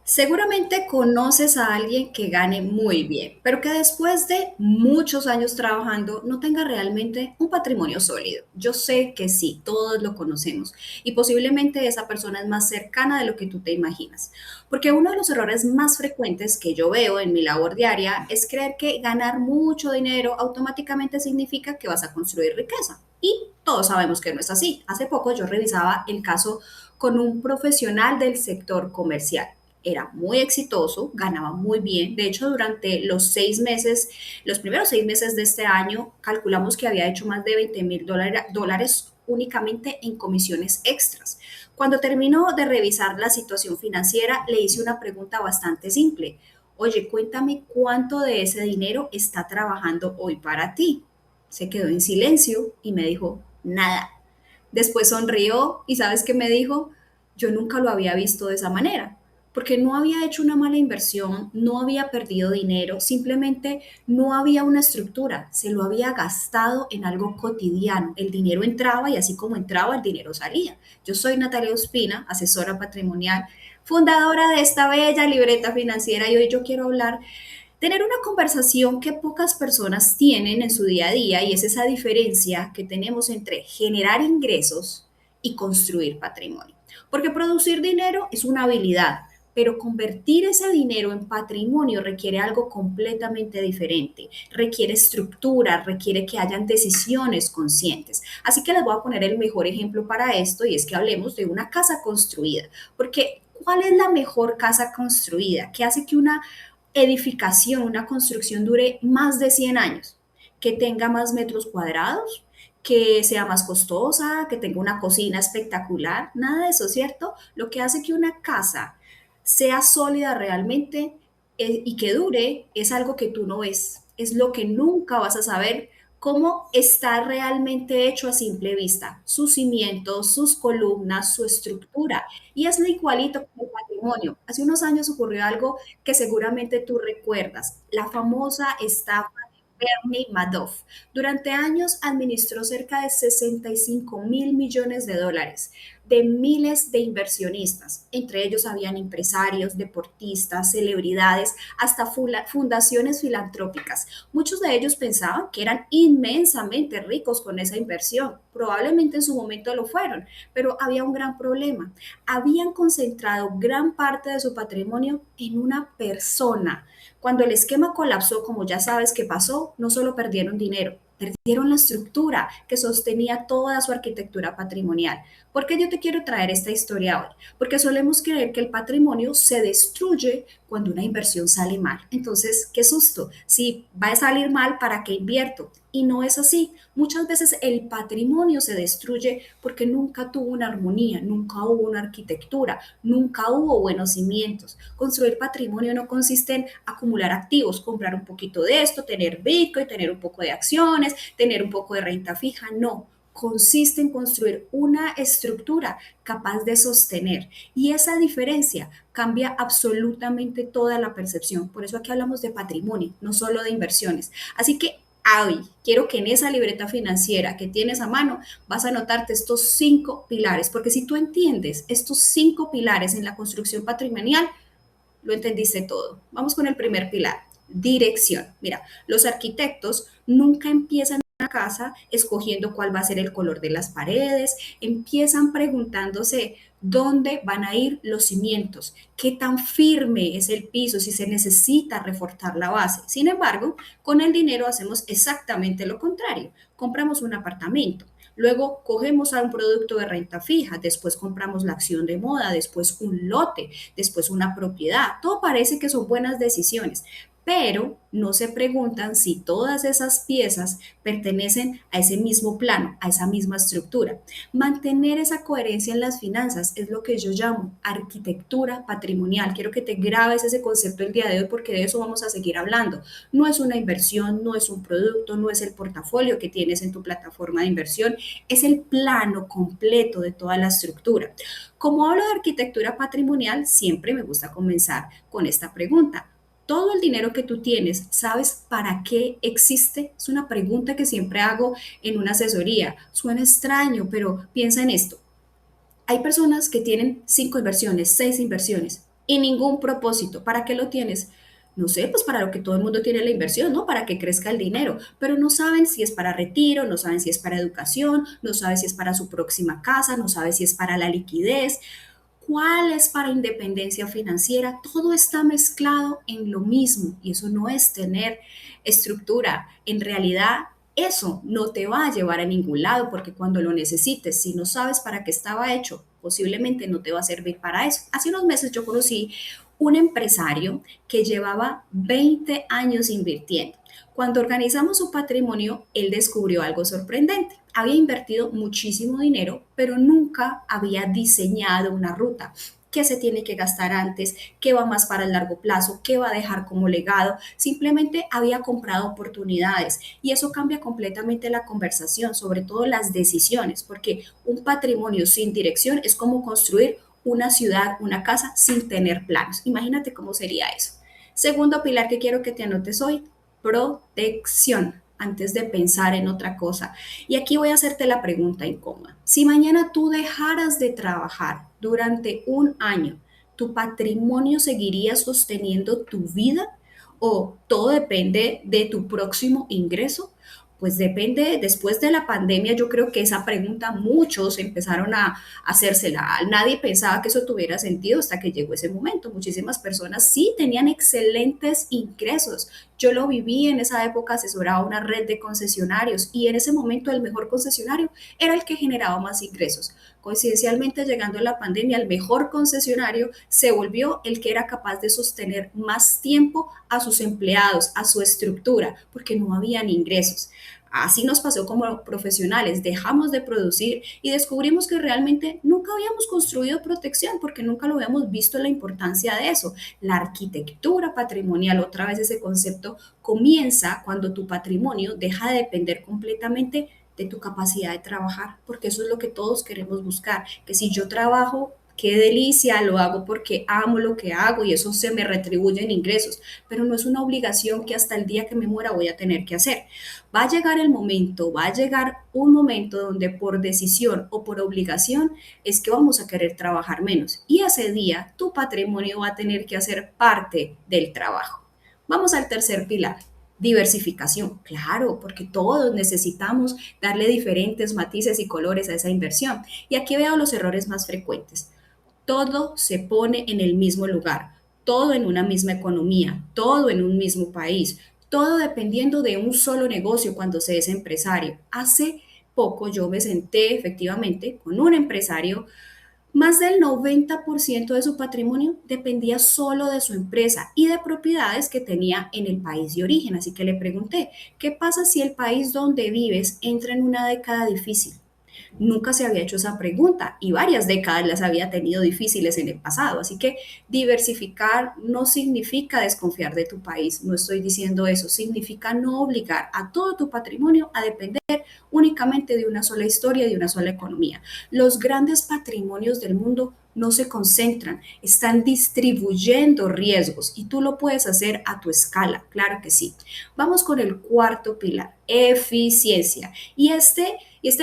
Seguramente conoces a alguien que gane muy bien, pero que después de muchos años trabajando no tenga realmente un patrimonio sólido. Yo sé que sí, todos lo conocemos y posiblemente esa persona es más cercana de lo que tú te imaginas. Porque uno de los errores más frecuentes que yo veo en mi labor diaria es creer que ganar mucho dinero automáticamente significa que vas a construir riqueza. Y todos sabemos que no es así. Hace poco yo revisaba el caso con un profesional del sector comercial. Era muy exitoso, ganaba muy bien. De hecho, durante los primeros 6 meses de este año, calculamos que había hecho más de $20,000 únicamente en comisiones extras. Cuando terminó de revisar la situación financiera, le hice una pregunta bastante simple. Oye, cuéntame cuánto de ese dinero está trabajando hoy para ti. Se quedó en silencio y me dijo, nada. Después sonrió y ¿sabes qué me dijo? Yo nunca lo había visto de esa manera, porque no había hecho una mala inversión, no había perdido dinero, simplemente no había una estructura, se lo había gastado en algo cotidiano. El dinero entraba y así como entraba, el dinero salía. Yo soy Natalia Ospina, asesora patrimonial, fundadora de esta bella libreta financiera y hoy yo quiero hablar tener una conversación que pocas personas tienen en su día a día y es esa diferencia que tenemos entre generar ingresos y construir patrimonio. Porque producir dinero es una habilidad, pero convertir ese dinero en patrimonio requiere algo completamente diferente, requiere estructura, requiere que hayan decisiones conscientes. Así que les voy a poner el mejor ejemplo para esto y es que hablemos de una casa construida, porque ¿cuál es la mejor casa construida? ¿Qué hace que una edificación, una construcción dure más de 100 años, que tenga más metros cuadrados, que sea más costosa, que tenga una cocina espectacular, nada de eso, ¿cierto? Lo que hace que una casa sea sólida realmente y que dure es algo que tú no ves, es lo que nunca vas a saber cómo está realmente hecho a simple vista, sus cimientos, sus columnas, su estructura. Y es lo igualito con el patrimonio. Hace unos años ocurrió algo que seguramente tú recuerdas, la famosa estafa de Bernie Madoff. Durante años administró cerca de $65,000 millones de miles de inversionistas. Entre ellos habían empresarios, deportistas, celebridades, hasta fundaciones filantrópicas. Muchos de ellos pensaban que eran inmensamente ricos con esa inversión. Probablemente en su momento lo fueron, pero había un gran problema. Habían concentrado gran parte de su patrimonio en una persona. Cuando el esquema colapsó, como ya sabes que pasó, no solo perdieron dinero, perdieron la estructura que sostenía toda su arquitectura patrimonial. ¿Por qué yo te quiero traer esta historia hoy? Porque solemos creer que el patrimonio se destruye cuando una inversión sale mal. Entonces, qué susto. Si va a salir mal, ¿para qué invierto? Y no es así. Muchas veces el patrimonio se destruye porque nunca tuvo una armonía, nunca hubo una arquitectura, nunca hubo buenos cimientos. Construir patrimonio no consiste en acumular activos, comprar un poquito de esto, tener Bitcoin, tener un poco de acciones, tener un poco de renta fija. No, consiste en construir una estructura capaz de sostener. Y esa diferencia cambia absolutamente toda la percepción. Por eso aquí hablamos de patrimonio, no solo de inversiones. Así que hoy quiero que en esa libreta financiera que tienes a mano vas a anotarte estos 5 pilares, porque si tú entiendes estos 5 pilares en la construcción patrimonial, lo entendiste todo. Vamos con el primer pilar, dirección. Mira, los arquitectos nunca empiezan una casa escogiendo cuál va a ser el color de las paredes, empiezan preguntándose dónde van a ir los cimientos, qué tan firme es el piso, si se necesita reforzar la base. Sin embargo, con el dinero hacemos exactamente lo contrario. Compramos un apartamento, luego cogemos a un producto de renta fija, después compramos la acción de moda, después un lote, después una propiedad. Todo parece que son buenas decisiones, pero no se preguntan si todas esas piezas pertenecen a ese mismo plano, a esa misma estructura. Mantener esa coherencia en las finanzas es lo que yo llamo arquitectura patrimonial. Quiero que te grabes ese concepto el día de hoy porque de eso vamos a seguir hablando. No es una inversión, no es un producto, no es el portafolio que tienes en tu plataforma de inversión, es el plano completo de toda la estructura. Como hablo de arquitectura patrimonial, siempre me gusta comenzar con esta pregunta. Todo el dinero que tú tienes, ¿sabes para qué existe? Es una pregunta que siempre hago en una asesoría. Suena extraño, pero piensa en esto. Hay personas que tienen 5 inversiones, 6 inversiones y ningún propósito. ¿Para qué lo tienes? No sé, pues para lo que todo el mundo tiene la inversión, ¿no? Para que crezca el dinero, pero no saben si es para retiro, no saben si es para educación, no saben si es para su próxima casa, no saben si es para la liquidez, cuál es para independencia financiera. Todo está mezclado en lo mismo y eso no es tener estructura. En realidad, eso no te va a llevar a ningún lado porque cuando lo necesites, si no sabes para qué estaba hecho, posiblemente no te va a servir para eso. Hace unos meses yo conocí un empresario que llevaba 20 años invirtiendo. Cuando organizamos su patrimonio, él descubrió algo sorprendente. Había invertido muchísimo dinero, pero nunca había diseñado una ruta. ¿Qué se tiene que gastar antes? ¿Qué va más para el largo plazo? ¿Qué va a dejar como legado? Simplemente había comprado oportunidades y eso cambia completamente la conversación, sobre todo las decisiones, porque un patrimonio sin dirección es como construir una ciudad, una casa sin tener planos. Imagínate cómo sería eso. Segundo pilar que quiero que te anotes hoy, protección antes de pensar en otra cosa. Y aquí voy a hacerte la pregunta incómoda. Si mañana tú dejaras de trabajar durante un año, ¿tu patrimonio seguiría sosteniendo tu vida o todo depende de tu próximo ingreso? Pues depende, después de la pandemia yo creo que esa pregunta muchos empezaron a hacérsela. Nadie pensaba que eso tuviera sentido hasta que llegó ese momento. Muchísimas personas sí tenían excelentes ingresos. Yo lo viví en esa época, asesoraba una red de concesionarios y en ese momento el mejor concesionario era el que generaba más ingresos. Coincidencialmente, llegando la pandemia, el mejor concesionario se volvió el que era capaz de sostener más tiempo a sus empleados, a su estructura, porque no habían ingresos. Así nos pasó como profesionales, dejamos de producir y descubrimos que realmente nunca habíamos construido protección porque nunca lo habíamos visto la importancia de eso. La arquitectura patrimonial, otra vez ese concepto, comienza cuando tu patrimonio deja de depender completamente de tu capacidad de trabajar, porque eso es lo que todos queremos buscar, que si yo trabajo, qué delicia, lo hago porque amo lo que hago y eso se me retribuye en ingresos, pero no es una obligación que hasta el día que me muera voy a tener que hacer. Va a llegar el momento, va a llegar un momento donde por decisión o por obligación es que vamos a querer trabajar menos y ese día tu patrimonio va a tener que hacer parte del trabajo. Vamos al tercer pilar. Diversificación, claro, porque todos necesitamos darle diferentes matices y colores a esa inversión. Y aquí veo los errores más frecuentes. Todo se pone en el mismo lugar, todo en una misma economía, todo en un mismo país, todo dependiendo de un solo negocio cuando se es empresario. Hace poco yo me senté efectivamente con un empresario. Más del 90% de su patrimonio dependía solo de su empresa y de propiedades que tenía en el país de origen. Así que le pregunté, ¿qué pasa si el país donde vives entra en una década difícil? Nunca se había hecho esa pregunta y varias décadas las había tenido difíciles en el pasado. Así que diversificar no significa desconfiar de tu país, no estoy diciendo eso, significa no obligar a todo tu patrimonio a depender únicamente de una sola historia y de una sola economía. Los grandes patrimonios del mundo no se concentran, están distribuyendo riesgos y tú lo puedes hacer a tu escala, claro que sí. Vamos con el cuarto pilar, eficiencia. Y este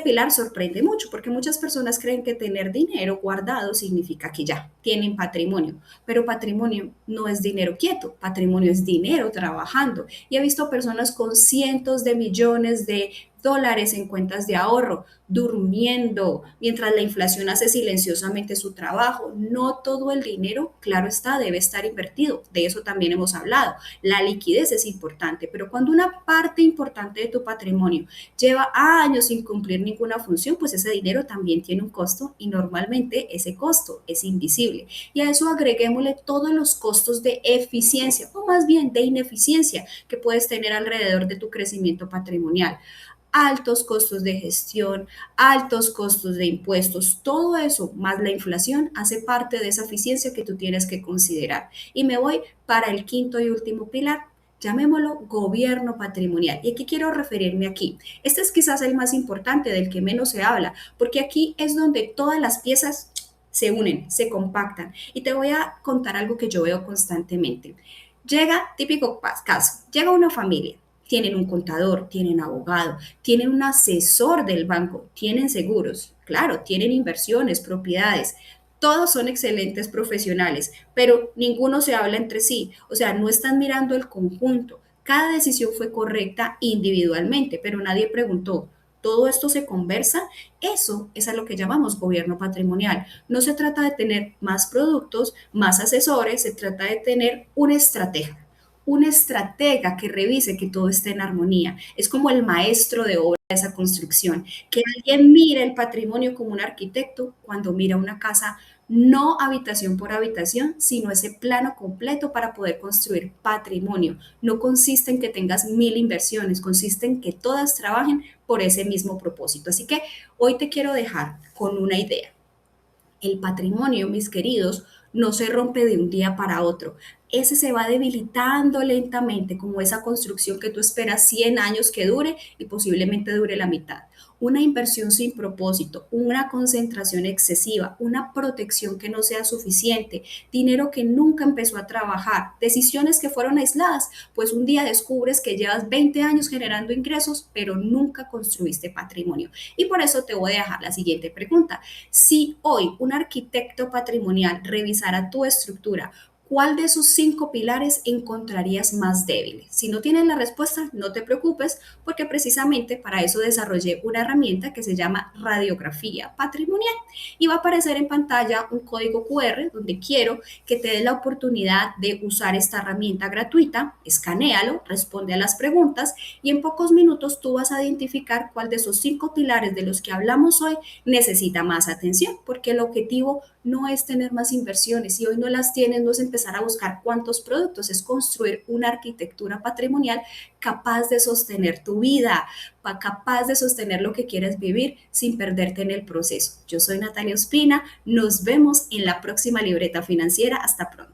pilar sorprende mucho porque muchas personas creen que tener dinero guardado significa que ya tienen patrimonio, pero patrimonio no es dinero quieto, patrimonio es dinero trabajando. Y he visto personas con cientos de millones de dólares en cuentas de ahorro, durmiendo, mientras la inflación hace silenciosamente su trabajo. No todo el dinero, claro está, debe estar invertido. De eso también hemos hablado. La liquidez es importante, pero cuando una parte importante de tu patrimonio lleva años sin cumplir ninguna función, pues ese dinero también tiene un costo y normalmente ese costo es invisible. Y a eso agreguémosle todos los costos de eficiencia, o más bien de ineficiencia que puedes tener alrededor de tu crecimiento patrimonial, altos costos de gestión, altos costos de impuestos, todo eso más la inflación hace parte de esa eficiencia que tú tienes que considerar. Y me voy para el quinto y último pilar, llamémoslo gobierno patrimonial. Y aquí quiero referirme aquí. Este es quizás el más importante, del que menos se habla, porque aquí es donde todas las piezas se unen, se compactan. Y te voy a contar algo que yo veo constantemente. Llega, típico caso, llega una familia, tienen un contador, tienen abogado, tienen un asesor del banco, tienen seguros, claro, tienen inversiones, propiedades. Todos son excelentes profesionales, pero ninguno se habla entre sí, o sea, no están mirando el conjunto. Cada decisión fue correcta individualmente, pero nadie preguntó, ¿todo esto se conversa? Eso es a lo que llamamos gobierno patrimonial. No se trata de tener más productos, más asesores, se trata de tener una estratega que revise que todo esté en armonía. Es como el maestro de obra de esa construcción, que alguien mire el patrimonio como un arquitecto cuando mira una casa, no habitación por habitación, sino ese plano completo para poder construir patrimonio. No consiste en que tengas 1000 inversiones, consiste en que todas trabajen por ese mismo propósito. Así que hoy te quiero dejar con una idea. El patrimonio, mis queridos, no se rompe de un día para otro. Ese se va debilitando lentamente, como esa construcción que tú esperas 100 años que dure y posiblemente dure la mitad. Una inversión sin propósito, una concentración excesiva, una protección que no sea suficiente, dinero que nunca empezó a trabajar, decisiones que fueron aisladas, pues un día descubres que llevas 20 años generando ingresos, pero nunca construiste patrimonio. Y por eso te voy a dejar la siguiente pregunta. Si hoy un arquitecto patrimonial revisara tu estructura, ¿cuál de esos 5 pilares encontrarías más débil? Si no tienes la respuesta, no te preocupes, porque precisamente para eso desarrollé una herramienta que se llama radiografía patrimonial y va a aparecer en pantalla un código QR donde quiero que te dé la oportunidad de usar esta herramienta gratuita, escanéalo, responde a las preguntas y en pocos minutos tú vas a identificar cuál de esos 5 pilares de los que hablamos hoy necesita más atención, porque el objetivo no es tener más inversiones. Si hoy no las tienes, no es empezar a buscar cuántos productos, es construir una arquitectura patrimonial capaz de sostener tu vida, capaz de sostener lo que quieres vivir sin perderte en el proceso. Yo soy Natalia Ospina, nos vemos en la próxima libreta financiera. Hasta pronto.